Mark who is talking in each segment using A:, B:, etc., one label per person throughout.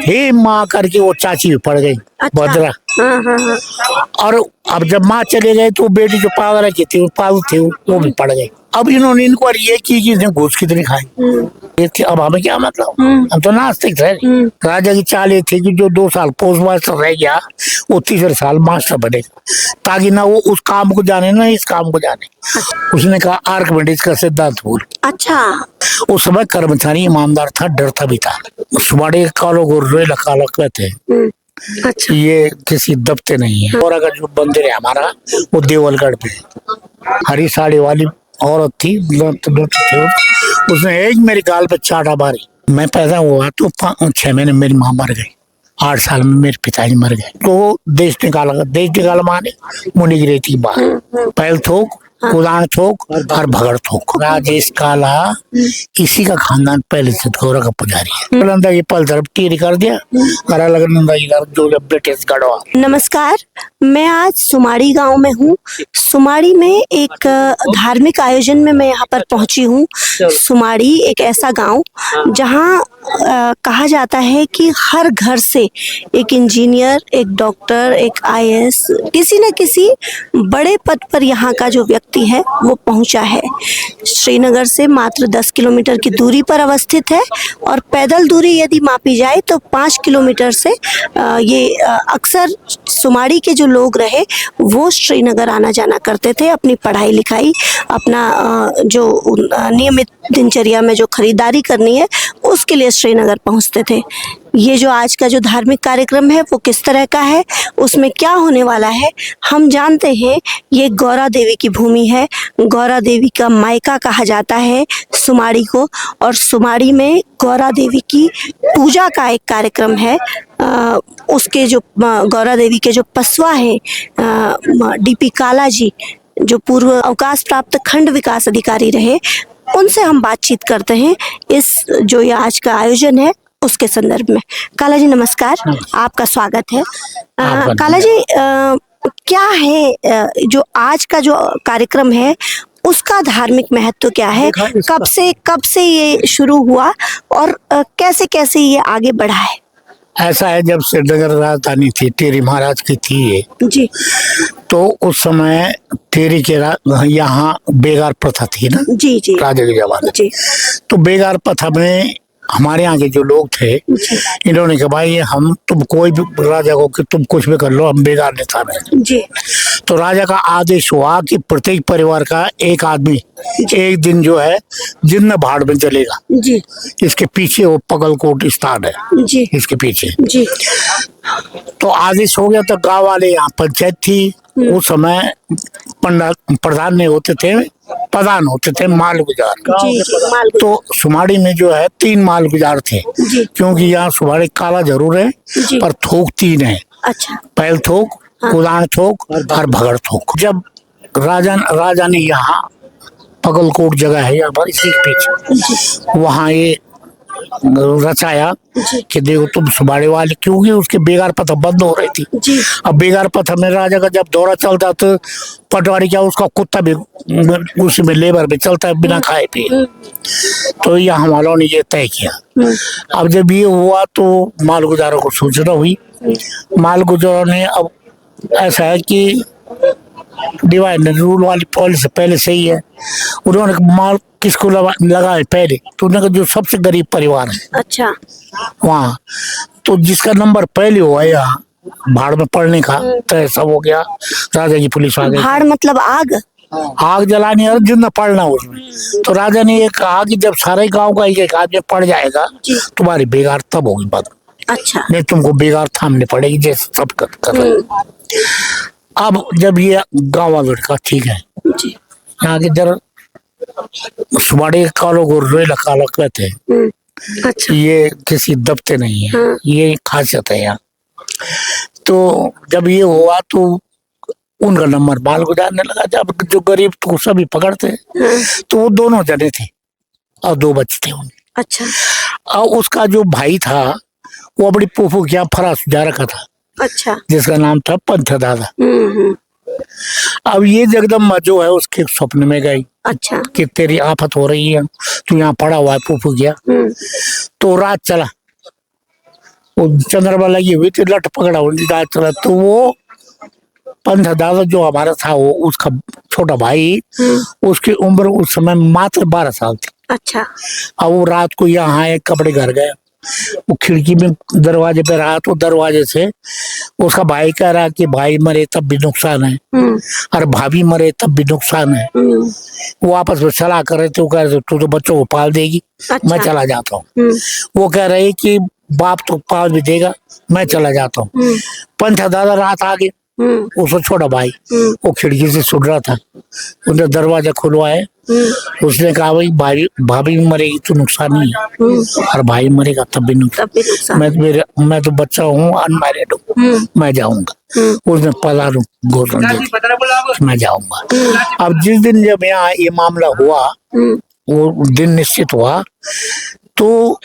A: हे माँ करके वो चाची भी पड़ गई।
B: अच्छा।
A: भद्रा।
B: हाँ।
A: और अब जब माँ चले गए तो बेटी जो पागल की थी, पागल थी, वो भी पड़ गई। अब इन्होंने इनको ये की कि इसने घूस कितनी खाई। ये थी, अब हमें क्या मतलब, हम तो नास्तिक थे। राजा की चाल ये थी कि जो 2 साल पोस्ट मास्टर रह गया वो तीसरे साल मास्टर बनेगा, ताकि ना वो उस काम को जाने ना इस काम को जाने। उसने कहा आर्किमिडीज का सिद्धांत भूल।
B: अच्छा।
A: उस समय कर्मचारी ईमानदार था, डरता भी था। सुबाड़े कालो गोरे लकालो कहते हैं।
B: अच्छा।
A: ये किसी दबते नहीं है। और अगर जो मंदिर है हमारा वो देवलगढ़ पे है। हरी साड़ी वाली औरत थी, उसने एक मेरी गाल पे चाटा मारी। मैं पैदा हुआ तो 6 महीने मेरी माँ मर गई। 8 साल में मेरे पिताजी मर गए। तो देश निकाला माने मुनि गिरी थी बाहर। पहल थोक, कुदान थोक और भगड़ थोक। राजेश काला इसी का खानदान पहले से गौरा का पुजारी है। नंदा ये पल तरफ टीरी कर दिया और अलग नंदा जो ब्रिटिश गढ़वा।
B: नमस्कार, मैं आज सुमाड़ी गांव में हूँ। सुमाड़ी में एक धार्मिक आयोजन में मैं यहाँ पर पहुँची हूँ। सुमाड़ी एक ऐसा गांव जहाँ कहा जाता है कि हर घर से एक इंजीनियर, एक डॉक्टर, एक आईएएस, किसी न किसी बड़े पद पर यहाँ का जो व्यक्ति है वो पहुँचा है। श्रीनगर से मात्र 10 किलोमीटर की दूरी पर अवस्थित है और पैदल दूरी यदि मापी जाए तो 5 किलोमीटर से ये अक्सर सुमाड़ी के जो लोग रहे वो श्रीनगर आना जाना करते थे। अपनी पढ़ाई लिखाई, अपना जो नियमित दिनचर्या में जो खरीदारी करनी है उसके लिए श्रीनगर पहुंचते थे। ये जो आज का जो धार्मिक कार्यक्रम है वो किस तरह का है, उसमें क्या होने वाला है, हम जानते हैं। ये गौरा देवी की भूमि है। गौरा देवी का मायका कहा जाता है सुमाड़ी को, और सुमाड़ी में गौरा देवी की पूजा का एक कार्यक्रम है। उसके जो गौरा देवी के जो पसवा है डीपी काला जी, जो पूर्व अवकाश प्राप्त खंड विकास अधिकारी रहे, उनसे हम बातचीत करते हैं इस जो ये आज का आयोजन है उसके संदर्भ में। काला जी नमस्कार, आपका स्वागत है। काला जी, क्या है जो आज का जो कार्यक्रम है उसका धार्मिक महत्व क्या है? कब से ये शुरू हुआ और कैसे कैसे ये आगे बढ़ा है?
A: ऐसा है, जब श्रीनगर राजधानी थी, टेरी महाराज की थी ये
B: जी,
A: तो उस समय टेरी के यहाँ बेगार प्रथा थी ना।
B: जी जी,
A: राजा के जमाने
B: जी।
A: तो बेगार प्रथा में हमारे यहाँ के जो लोग थे इन्होंने कहा भाई हम तुम कोई भी राजा को कि तुम कुछ भी कर लो, हम बेगार नेता नहीं।
B: जी।
A: तो राजा का आदेश हुआ कि प्रत्येक परिवार का एक आदमी एक दिन जो है जिन्न भाड़ में चलेगा।
B: जी।
A: इसके पीछे वो पगलकोट स्थान है।
B: जी।
A: इसके पीछे।
B: जी।
A: तो आदेश हो गया तो गांव वाले, यहाँ पंचायत थी उस समय, प्रधान नहीं होते थे, प्रधान होते थे मालगुजार। तो सुमाड़ी में जो है 3 मालगुजार थे, क्योंकि यहाँ सुमाड़ी काला जरूर है पर थोक 3 है।
B: अच्छा।
A: पहल थोक, कुदान थोक और भगड़ थोक। जब राजा ने यहाँ पगलकोट जगह है यहाँ पर, इसी के पीछे वहाँ ये रचाया कि देखो तुम सुबाड़े वाले, क्योंकि उसके बेगार पथा बंद हो रही थी। अब बेगार पथा में राजा का जब दौरा चलता तो पटवारी क्या उसका कुत्ता भी उसी में लेबर में चलता है बिना खाए पिए। तो यहाँ वालों ने ये तय किया। अब जब ये हुआ तो मालगुजारों को सूचना हुई। मालगुजारों ने, अब ऐसा है कि डिवाइड रूल वाली पॉलिसी पहले से ही है, उन्होंने माल किसको लगाए पहले, तो उन्होंने जो सबसे गरीब परिवार है
B: अच्छा
A: वहाँ, तो जिसका नंबर पहले हुआ यहाँ भाड़ में पड़ने का, तो ऐसा हो गया। राजा की पुलिस आ गई।
B: भाड़ मतलब आग
A: जलानी और जिंदा पड़ना उसमें। तो राजा ने ये कहा कि जब सारे गांव का एक आदमी पड़ जाएगा तुम्हारी बेगार तब होगी बात।
B: अच्छा।
A: नहीं तुमको बेगार थामनी पड़ेगी जैसे सब कर रहे। अब जब ये गाँव वालों का ठीक है, यहाँ के जर सुबाड़े कालो गोरे लकालो कहते हैं।
B: अच्छा।
A: ये किसी दबते नहीं है। ये खासियत है यहाँ। तो जब ये हुआ तो उनका नंबर बाल गुजारने लगा। जब जो गरीब तो सभी पकड़ते तो वो दोनों जने थे और 2 बच्चे थे उनके।
B: अच्छा।
A: और उसका जो भाई था वो अपनी फूफू के यहाँ फरास जा रखा था।
B: अच्छा।
A: जिसका नाम था पंथ दादा। अब ये जगदम्बा जो है उसके स्वप्न में गई।
B: अच्छा।
A: कि तेरी आफत हो रही है, तू यहाँ पड़ा हुआ है फूफू गया। तो रात चला, वो चंद्रमा लगी हुई थी, लठ पकड़ा हुआ चला, तो वो पंथ दादा जो हमारा था, वो उसका छोटा भाई, उसकी उम्र उस समय मात्र 12 साल थी।
B: अच्छा।
A: अब वो रात को यहाँ आए, कपड़े घर गए, वो खिड़की में दरवाजे पे रहा, तो दरवाजे से उसका भाई कह रहा कि भाई मरे तब भी नुकसान है, और भाभी मरे तब भी नुकसान है। वो आपस में सलाह कर रहे थे, वो कह रहे थे तू तो बच्चों को पाल देगी,
B: अच्छा।
A: मैं चला जाता हूँ। वो कह रहे कि बाप तो पाल भी देगा, मैं चला जाता हूँ। पंथ दादा रात आ गए, उसका छोटा भाई वो खिड़की से सुन रहा था, उसने दरवाजा खुलवाए, उसने कहा भाई भाभी मरेगी तो नुकसान नहीं है, और भाई मरेगा तब भी नुकसान। मैं तो बच्चा हूँ, अनमैरिड हूँ, मैं जाऊंगा। उसने पला घोषणा दी, मैं जाऊंगा। अब जिस दिन जब यहाँ ये मामला हुआ, वो दिन निश्चित हुआ, तो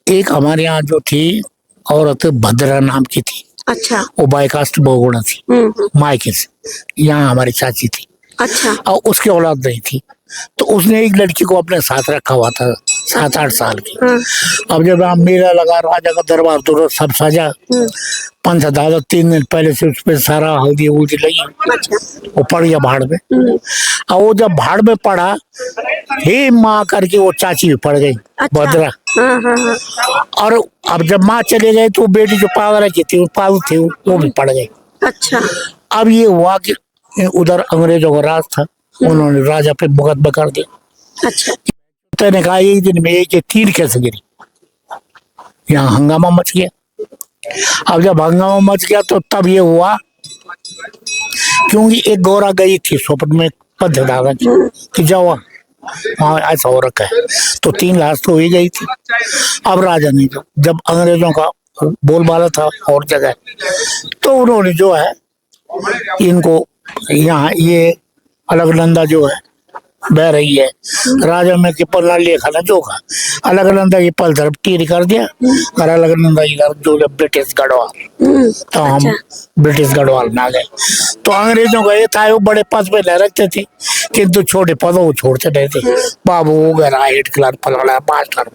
A: एक हमारे यहाँ जो थी औरत, भद्रा नाम की थी।
B: अच्छा।
A: वो बाइकास्ट बहुगुणा थी, मायके से, यहाँ हमारी चाची थी। अच्छा। और उसकी औलाद नहीं थी, तो उसने एक लड़की को अपने साथ रखा हुआ था, 7-8 साल की। अब जब यहाँ मेला लगा, राजा का दरबार तो सब सजा, पंथ दादा 3 दिन पहले से उस पर सारा हल्दी उल्दी लगी, वो पड़ गया भाड़ में। और वो जब भाड़ में पड़ा, हे माँ करके वो चाची भी पड़ गई, भद्रा। और अब जब माँ चले गए तो बेटी जो पावर की थी, पालू थी, वो भी पड़ गई। अच्छा। अब ये हुआ कि उधर अंग्रेजों का राज था, उन्होंने राजा पे मुकदमा कर दिया। अच्छा। तो कहा एक दिन में एक 3 कैसे गिरी, यहाँ हंगामा मच गया। अब जब हंगामा मच गया तो तब ये हुआ, क्योंकि एक गौरा गई थी स्वप्न में पंथ दादा की कि जाओ वहाँ ऐसा हो रखा है, तो 3 लाश तो हो ही गई थी। अब राजा ने जब अंग्रेजों का बोलबाला था और जगह, तो उन्होंने जो है इनको यहाँ ये अलगनंदा जो है बह रही है, राजा में के पल्ला लेखा ना जोखा, अलगनंदा ये पल तरफ टीर कर दिया, और अलगनंदा इधर जो ब्रिटिश गढ़वाल, तो हम ब्रिटिश गढ़वाल में आ गए। तो अंग्रेजों का ये था, वो बड़े पद पे न रखते थे, किंतु छोटे पदों को छोड़ते नहीं थे, बाबू वगैरह, हेड क्लर्क, फलाना, मास्टर।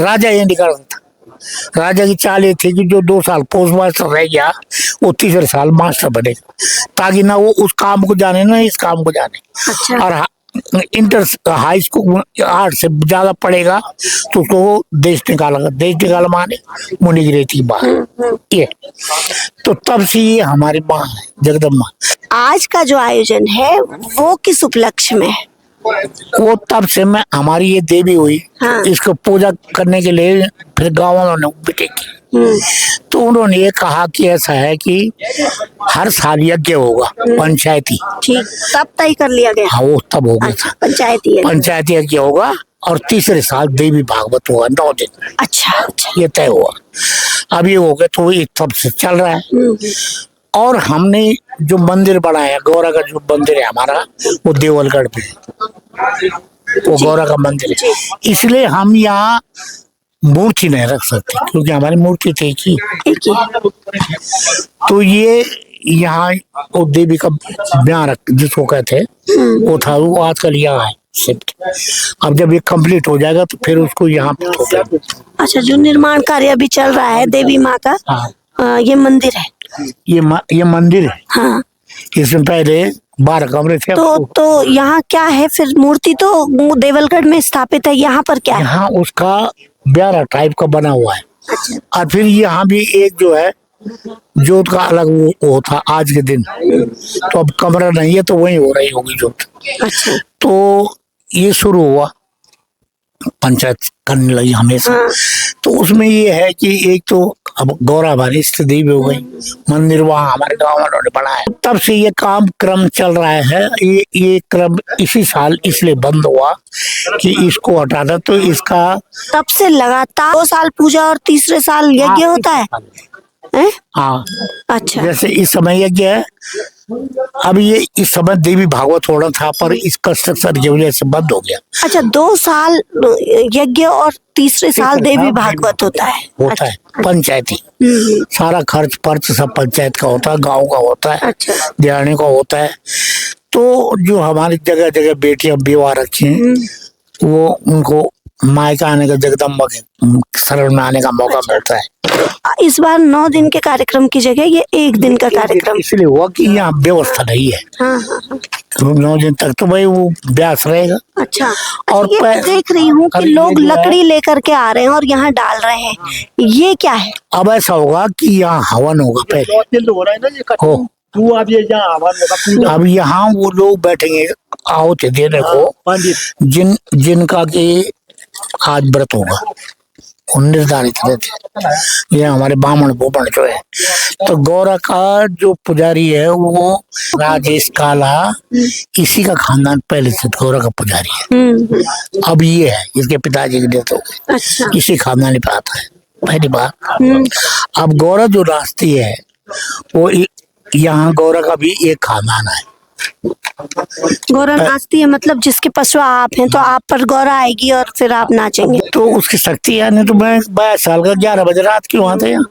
A: राजा ये नहीं करता था। राजा की चाल ये थी कि जो 2 साल पोस्ट मास्टर रह गया, वो 3रे साल मास्टर बनेगा, ताकि ना वो उस काम को जाने ना इस काम को जाने। अच्छा। और इंटर हाई स्कूल 8 से ज्यादा पढ़ेगा तो उसको देश निकालेगा, देश निकाला माने मुनि की रेती बाहर। ये तो तब से ये हमारी माँ है जगदम्बा।
B: आज का जो आयोजन है वो किस उपलक्ष्य में है?
A: वो तब से मैं हमारी ये देवी हुई। हाँ। इसको पूजा करने के लिए फिर गाँव वालों ने बेटे की, तो उन्होंने ये कहा कि ऐसा है कि हर साल यज्ञ होगा पंचायती। ठीक,
B: तब तय कर लिया गया।
A: हाँ, वो तब हो गया था, पंचायती यज्ञ होगा, और 3रे साल देवी भागवत होगा 9 दिन। अच्छा, ये तय हुआ। अब ये हो गया, तो ये तब से चल रहा है। और हमने जो मंदिर बनाया, गौरा का जो मंदिर है हमारा, वो देवलगढ़ पे, वो गौरा का मंदिर है, इसलिए हम यहाँ मूर्ति नहीं रख सकते, क्योंकि हमारी मूर्ति तो एक ही। तो ये यहाँ वो देवी का ब्याह जिसको कहते हैं वो था, वो आजकल यहाँ है शिफ्ट। अब जब ये कंप्लीट हो जाएगा तो फिर उसको यहाँ पे।
B: अच्छा, जो निर्माण कार्य अभी चल रहा है देवी माँ का, हाँ। ये मंदिर है,
A: ये मंदिर है। हाँ। इसमें पहले 12 कमरे थे।
B: तो यहाँ क्या है फिर? मूर्ति तो देवलगढ़ में स्थापित है, यहाँ पर क्या है?
A: यहाँ उसका ब्यारा टाइप का बना हुआ है। अच्छा। और फिर यहाँ भी एक जो है जोत का अलग वो था आज के दिन, तो अब कमरा नहीं है, तो वही हो रही होगी जोत। अच्छा। तो ये शुरू हुआ, पंचायत करने लगी हमेशा। हाँ। तो उसमें ये है कि एक तो अब गौरा हमारी इष्ट देवी हो गई, मंदिर वहाँ हमारे गाँव वालों ने बनाया, तब से ये काम क्रम चल रहा है। ये क्रम इसी साल इसलिए बंद हुआ कि इसको हटाना, तो इसका
B: तब से लगातार 2 साल पूजा और 3रे साल यज्ञ होता है।
A: हाँ।
B: अच्छा।
A: जैसे इस समय यज्ञ है, अब ये इस समय देवी भागवत होना था, पर इस कंस्ट्रक्शन की वजह से बंद हो गया। अच्छा,
B: 2 साल यज्ञ और 3रे साल देवी भागवत होता है।
A: होता है पंचायती, सारा खर्च पर्च सब पंचायत का होता है, गांव का होता है। अच्छा। दिहाने का होता है। तो जो हमारी जगह जगह बेटियां विवाह रखी हैं, वो उनको मायका आने का, जगदम्बा के शरण में आने का मौका मिलता है।
B: इस बार 9 दिन के कार्यक्रम की जगह ये 1 दिन का कार्यक्रम।
A: इसलिए हुआ कि यहाँ व्यवस्था नहीं है।
B: हाँ हाँ हाँ।
A: तो 9 दिन तक तो भाई वो ब्यास रहेगा।
B: अच्छा,
A: और
B: ये देख रही हूँ कि
A: अभी ये
B: लोग
A: जो है-
B: लकड़ी लेकर के आ रहे हैं और यहाँ डाल रहे हैं, ये क्या है?
A: अब ऐसा होगा कि यहाँ हवन होगा पहले।
C: 2 दिन तो हो रहा है ना ये
A: हो
C: तू अब ये जहाँ हवन होगा पूजा
A: अब यहाँ वो लोग बैठेंगे आहुति देने को,
C: पंडित
A: जिनका के आज व्रत होगा, वो निर्धारित रहते। ये हमारे बामण भूपण जो है, तो गौरा का जो पुजारी है वो राजेश काला, इसी का खानदान पहले से गौरा का पुजारी है। अब ये है, इसके पिताजी की डेथ हो गई,
B: अच्छा।
A: इसी खानदान पे आता है पहली बार। अब गौरा जो रास्ती है वो यहाँ गौरा का भी एक खानदान है।
B: गौरा नाचती है, मतलब जिसके पशु आप हैं तो आप पर गौरा आएगी और फिर आप नाचेंगे।
A: तो उसकी शक्ति है। नहीं तो मैं 22 साल का 11 बजे रात क्यों आते हैं,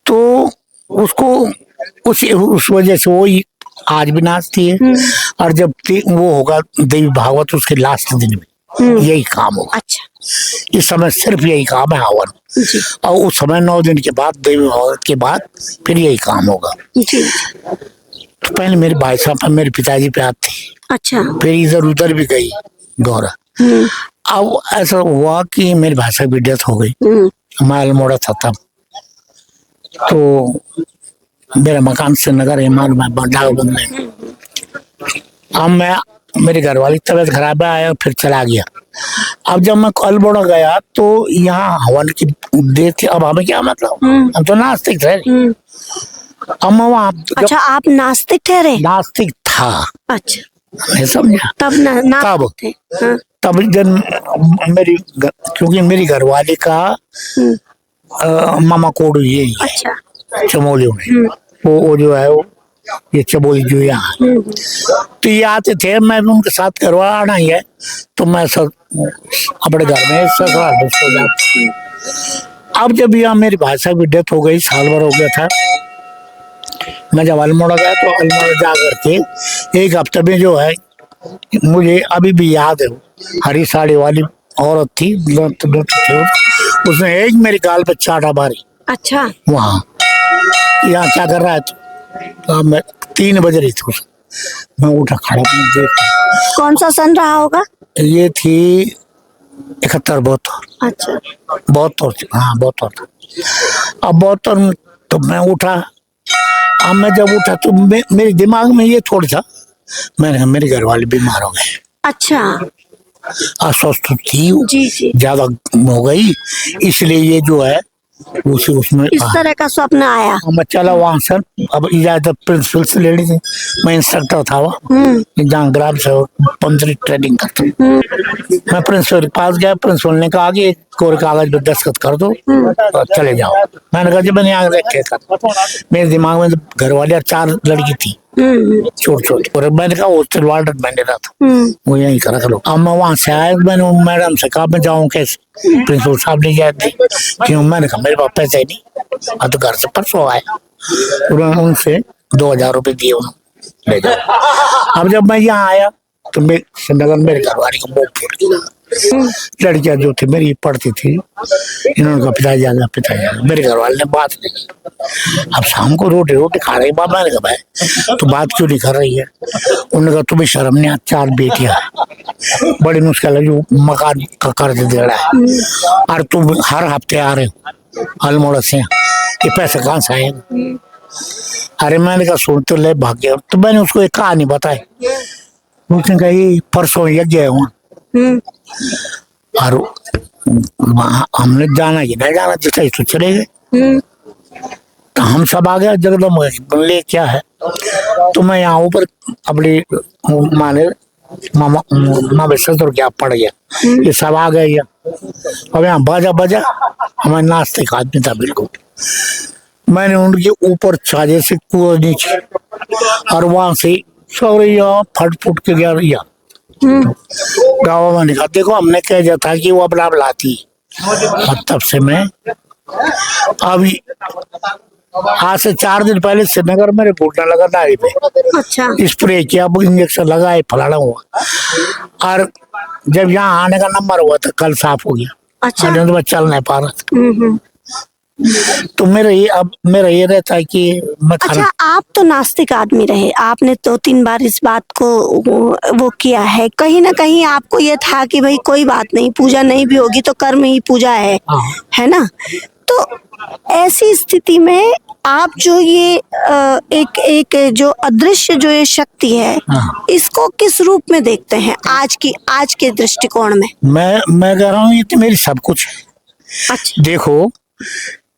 A: तो उसको उस वजह से वो आज भी नाचती है। और जब वो होगा देवी भागवत, उसके लास्ट दिन में यही काम होगा।
B: अच्छा,
A: इस समय सिर्फ यही काम है हवन,
B: जी
A: और उस समय 9 दिन के बाद देवी भागवत के बाद फिर यही काम होगा।
B: जी।
A: तो पहले मेरे भाई साहब पे, मेरे पिताजी पे आती,
B: अच्छा।
A: फिर इधर उधर भी गई गौरा। अब ऐसा हुआ कि मेरे भाई साहब की डेथ हो गई, मैं अल्मोड़ा था तब। तो मेरा मकान श्रीनगर है, मैं डाकबंद में। अब मैं, मेरे घर वाली तबीयत खराब है, फिर चला गया। अब जब मैं अल्मोड़ा गया तो यहाँ हवन की देर थी। अब हमें क्या मतलब, हम तो नास्तिक थे। अब मैं वहाँ
B: अच्छा, आप नास्तिक ठहरे?
A: नास्तिक था।
B: अच्छा,
A: नहीं समझा
B: तब नास्तिक थे। हाँ।
A: तब जब क्योंकि मेरी घरवाली का मामा कोड ये
B: अच्छा।
A: चमोली में, वो जो है वो ये चमोली जो यहाँ, तो ये आते थे, मैं भी उनके साथ करवा आना ही है। तो मैं सब अपने घर में ससुराल सो जाता। अब जब यहाँ मेरे भाई साहब की डेथ हो गई, साल भर हो गया था, मैं जब अल्मोड़ा गया तो अल्मोड़ा जा करके 1 हफ्ते में जो है, मुझे अभी भी याद है, हरी साड़ी वाली औरत थी, उसने एक मेरी गाल पे चाटा मारी।
B: अच्छा।
A: वहाँ यहाँ क्या कर रहा है तो मैं 3 बज रही थी, मैं उठा, खड़ा देख।
B: कौन सा सन रहा होगा?
A: ये थी 71 72।
B: अच्छा।
A: 72, हाँ 72 था। अब 72 तो मैं उठा। अब मैं जब उठा तो मेरे दिमाग में ये थोड़ा था, मैंने कहा मेरे घर वाले बीमार हो गए।
B: अच्छा।
A: अस्वस्थ थी,
B: जी जी।
A: ज्यादा हो गई, इसलिए ये जो है उसमें
B: इस तरह का स्वप्न आया।
A: मैं चला वहां से। अब इजाजत प्रिंसिपल से लेनी थी, मैं इंस्ट्रक्टर था वहाँ, जहाँ ग्राम सेवक पंचरी ट्रेनिंग करता हूँ। मैं प्रिंसिपल के पास गया, प्रिंसिपल ने कहा कि कोरे कागज पे दस्तखत कर दो और चले जाओ। मैंने कहा जब मैंने आगे रखे कर, मेरे दिमाग में घर वाले 4 लड़की थी छोटी छोटी, और मैंने कहा हॉस्टल वार्डन मैंने रहा था, वो यही कर लो। अब मैं वहां से आया, मैंने मैडम से कहा मैं जाऊँ कैसे, प्रिंसिपल साहब ने जाते क्यों, मैंने कहा मेरे पास पैसे नहीं, अब तो घर से परसों आया। उन्होंने उनसे 2000 रुपए दिए, उन्होंने ले जाओ। अब जब मैं यहाँ आया तो श्रीनगर मेरे घर वाली का मुंह फूट गया। लड़कियां जो थी मेरी पढ़ती थी, इन्होंने कहा पिताजी आ गया, पिताजी आ गया। मेरे घर वाले ने बात नहीं। अब शाम को रोटी खा रही बाबा ने कहा भाई तो बात क्यों नहीं कर रही है। उन्होंने कहा तुम्हें शर्म नहीं आती, 4 बेटियां हैं, बड़ी मुश्किल है, जो मकान का कर्ज दे रहा है, और तुम हर हफ्ते आ रहे हो अल्मोड़ा से, ये पैसा कहाँ से आएगा। अरे मैंने कहा सुन तो ले, भाग गया। तो मैंने उसको एक कहानी बताई, उसने कहा ये परसों यज्ञ है वहाँ, और हमने जाना कि नहीं जाना, जैसे तो चले गए। तो हम सब आ गया जगदम ले क्या है। तो मैं यहाँ ऊपर अपनी माने मामा ससुर क्या पड़ गया, ये सब आ गए। अब यहाँ बजा हमारे नाश्ते का आदमी था बिल्कुल। मैंने उनके ऊपर चाजे से कूदा नीचे, और वहां से सौरिया फट फुट के गया रही। गाँव में कहा देखो हमने कह दिया था कि वो अपना लाती, और तब से मैं अभी आज से 4 दिन पहले श्रीनगर में रिपोर्ट लगा नाई पे
B: अच्छा।
A: स्प्रे किया, अब इंजेक्शन लगाए, फलाना हुआ। और जब यहाँ आने का नंबर हुआ तो कल साफ हो गया।
B: अच्छा।
A: तो मैं चल नहीं पा रहा था।
B: हम्म।
A: तो मेरा ये रहता है कि मैं खाना।
B: अच्छा, आप तो नास्तिक आदमी रहे, आपने 2-3 बार इस बात को वो किया है, कहीं ना कहीं आपको ये था कि भाई कोई बात नहीं, पूजा नहीं भी होगी तो कर्म ही पूजा
A: हाँ।
B: है ना। तो ऐसी स्थिति में आप जो ये एक जो अदृश्य जो ये शक्ति है,
A: हाँ।
B: इसको किस रूप में देखते हैं आज के दृष्टिकोण में?
A: मैं कह रहा हूँ ये तो मेरी सब कुछ है।
B: अच्छा।
A: देखो,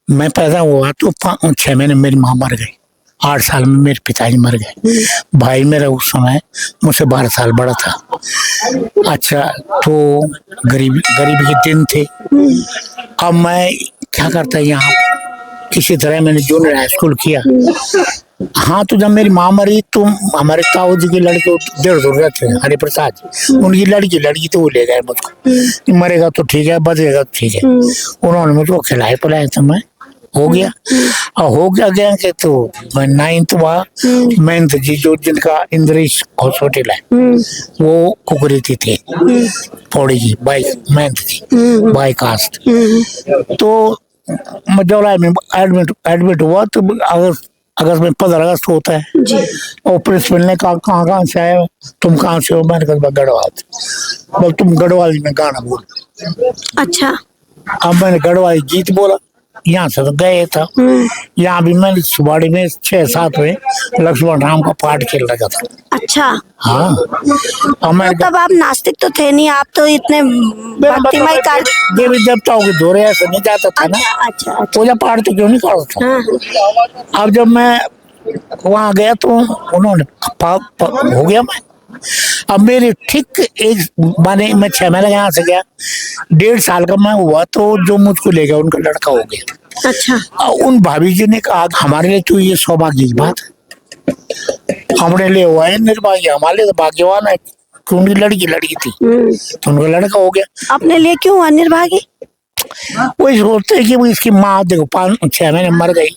A: मैं पैदा हुआ तो 6 महीने मेरी माँ मर गई, 8 साल में मेरे पिताजी मर गए, भाई मेरा उस समय मुझसे 12 साल बड़ा था। अच्छा, तो गरीबी के दिन थे। अब मैं क्या करता, यहाँ किसी तरह मैंने जूनियर हाई स्कूल किया। हाँ, तो जब मेरी माँ मरी तो हमारे ताऊ जी के लड़के 1.5 रहते थे, हरि प्रसाद जी, उनकी लड़की तो वो ले गए मुझको। मरेगा तो ठीक है, बचेगा तो ठीक है। उन्होंने मुझको खिलाए पिलाए तो मैं हो गया। और हो गया कि तो मैं 9th हुआ। मेहनत जी जो जिनका इंद्रेश हॉस्पिटल है, वो कुकरीती थे, पौड़ी की बाई मेहनत जी बाई कास्ट। तो मैं जब एडमिट हुआ तो अगस्त में 15 अगस्त होता है
B: जी।
A: और प्रिंसिपल ने कहा कहाँ से आए हो, तुम कहाँ से हो? मैंने कहा गढ़वाल से। बोल तुम गढ़वाल में गाना बोल।
B: अच्छा।
A: अब मैंने गढ़वाली गीत बोला, यहाँ से तो गए था। यहाँ भी मैंने सुबाड़ी में 6-7 में लक्ष्मण राम का पाठ खेल रखा था।
B: अच्छा।
A: हाँ। अब मैं
B: तब आप नास्तिक तो थे नहीं, आप तो इतने भक्तिमय कार्य।
A: देवी देवताओं के दौरे ऐसे नहीं जाता था ना।
B: अच्छा।
A: पूजा पाठ तो क्यों नहीं करता था।
B: हाँ।
A: अब जब मैं वहाँ गया तो उन्होंने हो गया मैं। अब मेरे ठीक एक माने मैं 6 महीने यहाँ से गया, 1.5 साल का मैं हुआ तो जो मुझको ले गया उनका लड़का हो गया।
B: अच्छा।
A: उन भाभी जी ने कहा हमारे लिए तो ये सौभाग्य की बात है, हमने लिए हुआ है निर्भाग्य, हमारे लिए तो भाग्यवान है कि उनकी लड़की थी तो उनका लड़का हो गया।
B: अपने लिए क्यों अनिर्भागी?
A: वही सोचते है कि वो इसकी माँ देखो 5-6 महीने मर गई,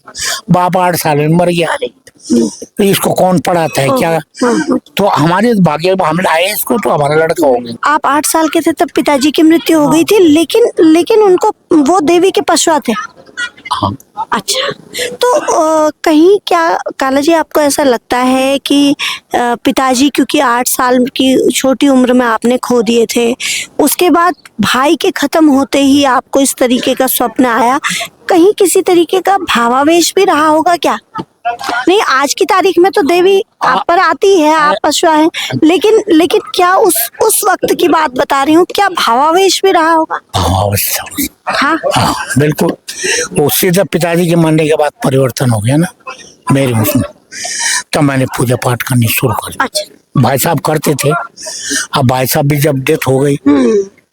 A: बाप 8 साल में मर गया, तो इसको कौन पढ़ाता है क्या। तो हमारे भाग्य में हम लाए इसको तो हमारा लड़का हो गया।
B: आप 8 साल के थे तब पिताजी की मृत्यु हो गई थी, लेकिन उनको वो देवी के पशुआ थे।
A: हाँ।
B: अच्छा, तो कहीं क्या काला जी आपको ऐसा लगता है कि पिताजी क्योंकि 8 साल की छोटी उम्र में आपने खो दिए थे, उसके बाद भाई के खत्म होते ही आपको इस तरीके का स्वप्न आया, कहीं किसी तरीके का भावावेश भी रहा होगा क्या? नहीं, आज की तारीख में तो देवी आप पर आती है, आप पशुआ हैं, लेकिन क्या उस वक्त की बात बता रही हूँ, क्या भावावेश भी रहा होगा? हाँ।
A: हाँ बिल्कुल। उससे जब पिताजी के मरने के बाद परिवर्तन हो गया ना मेरे उसमें, तब मैंने पूजा पाठ करनी शुरू कर दी।
B: अच्छा।
A: भाई साहब करते थे, अब भाई साहब भी जब डेथ हो गई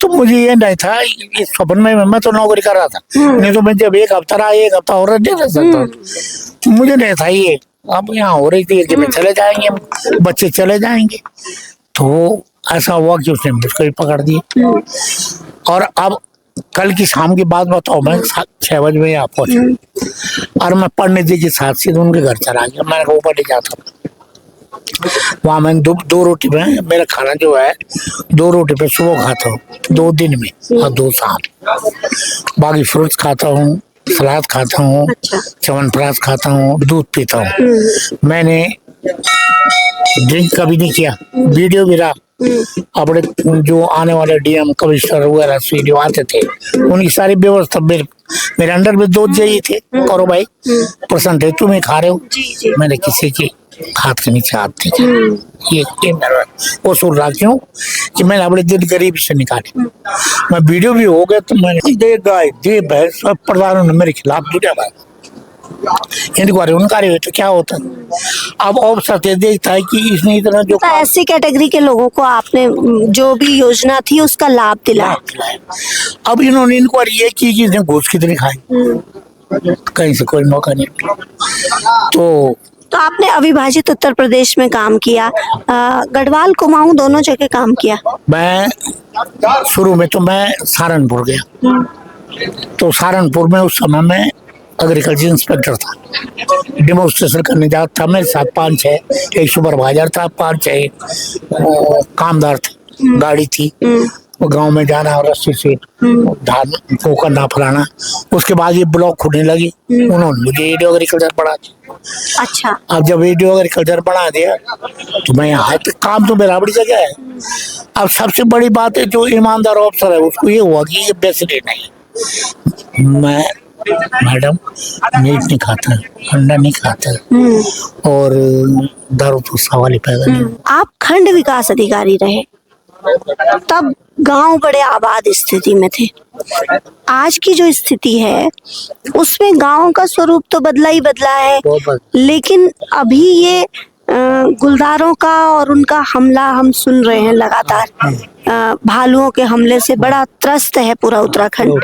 A: तो मुझे ये नहीं था, इस स्वप्न में मैं तो नौकरी कर रहा था, नहीं तो मैं जब एक हफ्ता और नहीं रह सकता, मुझे नहीं था ये। अब यहाँ हो रही थी कि मैं चले जाएंगे, बच्चे चले जाएंगे, तो ऐसा हुआ कि उसने मुझको भी पकड़ दिया। और अब कल की शाम की बात बताओ, मैं 6 बजे में यहाँ पहुंचा और मैं पंडित जी के साथ सीधे उनके घर चला गया। मैंने ऊपर ले जाता, वहाँ मैंने 2 रोटी में मेरा खाना जो है 2 रोटी पे सुबह खाता हूँ 2 दिन में और 2 शाम, बाकी फ्रूट्स खाता हूँ, सलाद खाता हूँ, च्यवनप्राश खाता हूँ, दूध पीता हूँ। मैंने ड्रिंक कभी नहीं किया। वीडियो भी रहा अपने जो आने वाले डीएम कमिश्नर वगैरह सीडीओ आते थे, उनकी सारी व्यवस्था मेरे अंडर में 2 चाहिए थे। करो भाई प्रसन्न थे, तुम्हें खा रहे हो, मैंने किसी की हाथ के नीचे हाथ देखा। ये मेरा वो सुन रहा क्यों कि मैंने अपने दिन गरीबी से निकाले। मैं वीडियो भी हो गया तो मैंने दे गाय दे भैंस सब प्रधानों ने मेरे खिलाफ जुटा भाई इंक्वायरी उनकारी हुई तो क्या होता। अब अवसर देखता है कि इसने इतना जो
B: ऐसी कैटेगरी के लोगों को आपने जो भी योजना थी उसका लाभ दिलाया।
A: अब इन्होंने इंक्वायरी ये की कि इसने घूस कितनी खाई, कहीं से कोई मौका नहीं मिला। तो
B: आपने अविभाजित उत्तर प्रदेश में काम किया, गढ़वाल कुमाऊं दोनों जगह काम किया।
A: मैं शुरू में तो मैं सहारनपुर गया, तो सहारनपुर में उस समय में एग्रीकल्चर इंस्पेक्टर था, डेमोन्स्ट्रेशन करने जाता था मेरे साथ 5-6, एक सुपरवाइजर था, 5-6 कामदार थे, गाड़ी थी, वो गांव में जाना और रस्सी से धान वो करना फलाना। उसके बाद ये ब्लॉक खुलने लगी, उन्होंने मुझे रेडियो एग्रीकल्चर पढ़ा दिया।
B: अच्छा।
A: अब जब रेडियो एग्रीकल्चर बना दिया तो मैं यहाँ पे काम तो मेरा बड़ी जगह है। अब सबसे बड़ी बात है जो ईमानदार अफसर है उसको ये हुआ कि ये बेचने नहीं, मैं मैडम मीट नहीं खाता, अंडा नहीं खाता और दारू तो सवाल ही पैदा नहीं।
B: आप खंड विकास अधिकारी रहे, तब गांव बड़े आबाद स्थिति में थे। आज की जो स्थिति है उसमें गांव का स्वरूप तो बदला ही बदला है, लेकिन अभी ये गुलदारों का और उनका हमला हम सुन रहे हैं लगातार। भालुओं के हमले से बड़ा त्रस्त है पूरा उत्तराखंड।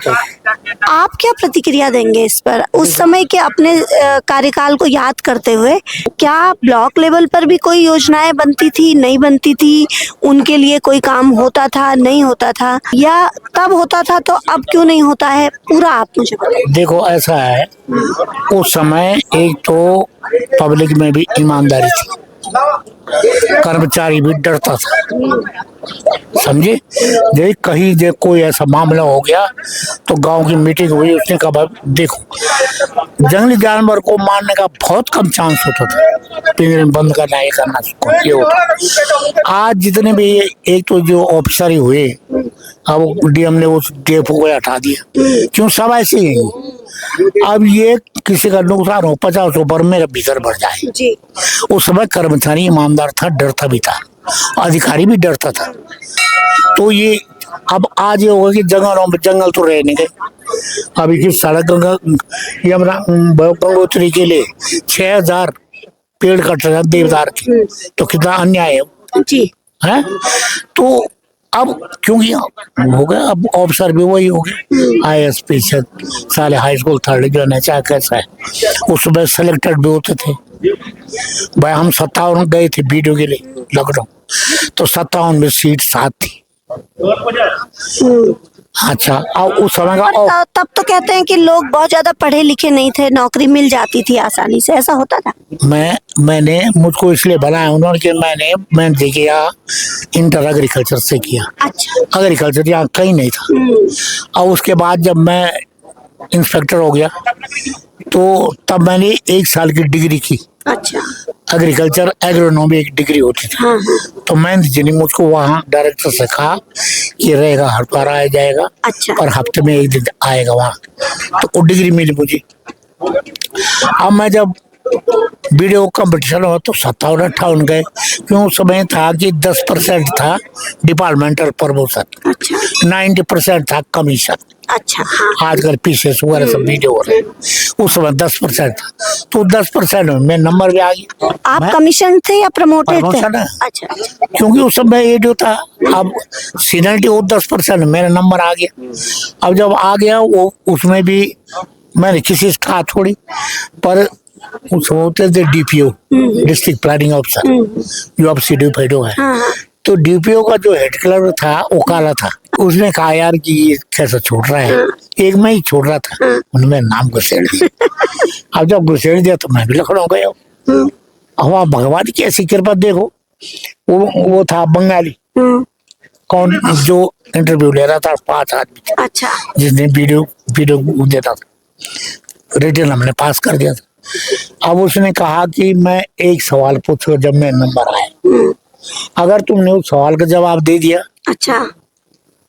B: आप क्या प्रतिक्रिया देंगे इस पर? उस समय के अपने कार्यकाल को याद करते हुए क्या ब्लॉक लेवल पर भी कोई योजनाएं बनती थी, नहीं बनती थी? उनके लिए कोई काम होता था, नहीं होता था, या तब होता था तो अब क्यों नहीं होता है? पूरा आप मुझे बताइए।
A: देखो ऐसा है, उस समय एक तो पब्लिक में भी ईमानदारी थी, कर्मचारी भी डरता था, समझे। देख कहीं जो कोई ऐसा मामला हो गया तो गांव की मीटिंग हुई, उसने कहा भाई देखो जंगली जानवर को मारने का बहुत कम चांस होता था, पिंजरे में बंद करना, ये करना, ये होता। आज जितने भी एक तो जो ऑफिसर ही हुए, अब डीएम ने उस डेपो को हटा दिया, क्यों सब ऐसे ही हैं। अब ये किसी का नुकसान हो 50 ऊपर मेरे भीतर भर जाए
B: जी।
A: उस समय कर्मचारी ईमानदार था, डरता भी था, अधिकारी भी डरता था। तो ये अब आज ये होगा कि जंगलों में जंगल तो रह नहीं गए। अभी की सड़क यमुना गंगोत्री के लिए 6000 पेड़ कट रहे हैं देवदार के, तो कितना अन्याय है
B: जी
A: है। तो अब क्योंकि हो गया, अब ऑफिसर भी वही हो गए, ISP साले हाई स्कूल थर्ड डिवीजन है, चाहे कैसा है। उस समय सिलेक्टेड भी होते थे भाई। हम 57 गए थे वीडियो के लिए लखनऊ, तो 57 में सीट 7 थी। अच्छा, अब उस समय का
B: तब तो कहते हैं कि लोग बहुत ज्यादा पढ़े लिखे नहीं थे, नौकरी मिल जाती थी आसानी से, ऐसा होता था?
A: मैंने मुझको इसलिए बनाया उन्होंने कि मैंने देखिए इंटर एग्रीकल्चर से किया।
B: अच्छा।
A: एग्रीकल्चर यहाँ कहीं नहीं था। और उसके बाद जब मैं इंस्पेक्टर हो गया तो तब मैंने 1 साल की डिग्री की।
B: अच्छा।
A: एग्रीकल्चर एग्रोनॉमी एक डिग्री होती थी।
B: हाँ।
A: तो मैंने जिन्हें मुझको वहाँ डायरेक्टर से कहा कि रहेगा, हर बार आया जाएगा।
B: अच्छा।
A: और हफ्ते में 1 दिन आएगा वहाँ, तो वो डिग्री मिली मुझे। अब मैं जब वीडियो कंपटीशन हुआ तो 57-58 गए, क्यों उस समय था कि 10% था डिपार्टमेंटल प्रमोशन। अच्छा। 90% था कमीशन।
B: अच्छा। हाँ।
A: आजकल पीछे वगैरह सब वीडियो हो रहे हैं, उस समय 10% था, तो 10% में नंबर भी आ गया।
B: आप कमीशन थे या प्रमोटेड थे?
A: अच्छा। क्योंकि उस समय ये जो था, अब सीनियरिटी वो 10% मेरा नंबर आ गया। अब जब आ गया वो उसमें भी मैंने किसी से कहा थोड़ी, पर उस होते थे DPO, डिस्ट्रिक्ट प्लानिंग ऑफिसर, जो अब CDO है। तो DPO का जो हेड क्लर्क था वो काला था। उसने कहा यार कि ये कैसा छोड़ रहा है, एक मैं ही छोड़ रहा था, उन्होंने नाम घुसेड़ दिया। अब जब घुसेड़ दिया तो मैं भी लखनऊ गया। अब भगवान की ऐसी कृपा देखो, वो था बंगाली, कौन जो इंटरव्यू ले रहा था, 5 आदमी। अच्छा। जिसने वीडियो देता था, रिटर्न हमने पास कर दिया था। अब उसने कहा कि मैं एक सवाल पूछूं जब मैं नंबर आए, अगर तुमने उस सवाल का जवाब दे दिया, अच्छा,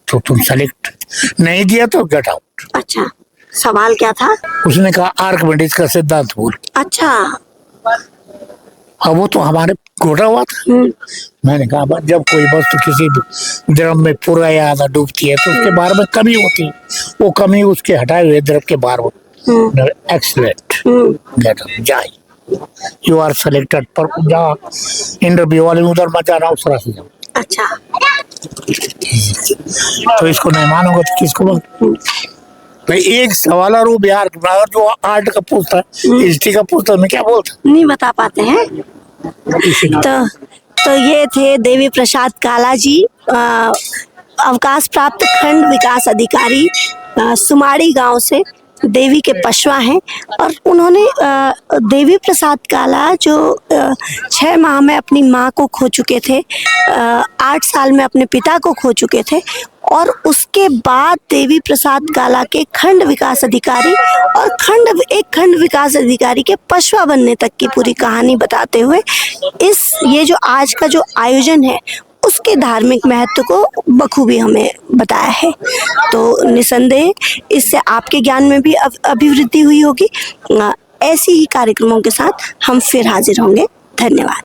A: तो तुम सेलेक्ट, नहीं दिया तो गेट आउट। अच्छा। सवाल क्या था? उसने कहा आर्किमिडीज का सिद्धांत बोल। अच्छा। अब वो तो हमारे घोटा हुआ था। मैंने कहा जब कोई वस्तु किसी द्रव में पूरा या आधा डूबती है तो उसके बारे में कमी होती है, वो कमी उसके हटाए हुए द्रव के बारे में। एक्सीलेंट, गेट आउट, जाए, यू आर सेलेक्टेड। पर जहाँ इंटरव्यू वाले उधर मत जाना, उस तरह से जाओ। अच्छा। तो इसको नहीं मानोगे तो किसको बोल? भाई एक सवाल और वो बिहार जो आर्ट का पूछता है, हिस्ट्री का पूछता है, मैं क्या बोलता, नहीं बता पाते हैं।
B: तो ये थे देवी प्रसाद काला जी, अवकाश प्राप्त खंड विकास अधिकारी, सुमाड़ी गांव से, देवी के पशवा हैं और उन्होंने देवी प्रसाद काला जो 6 माह में अपनी माँ को खो चुके थे, 8 साल में अपने पिता को खो चुके थे और उसके बाद देवी प्रसाद काला के खंड विकास अधिकारी और खंड विकास अधिकारी के पशवा बनने तक की पूरी कहानी बताते हुए ये जो आज का जो आयोजन है उसके धार्मिक महत्व को बखूबी हमें बताया है। तो निसंदेह इससे आपके ज्ञान में भी अभिवृद्धि हुई होगी। ऐसी ही कार्यक्रमों के साथ हम फिर हाजिर होंगे। धन्यवाद।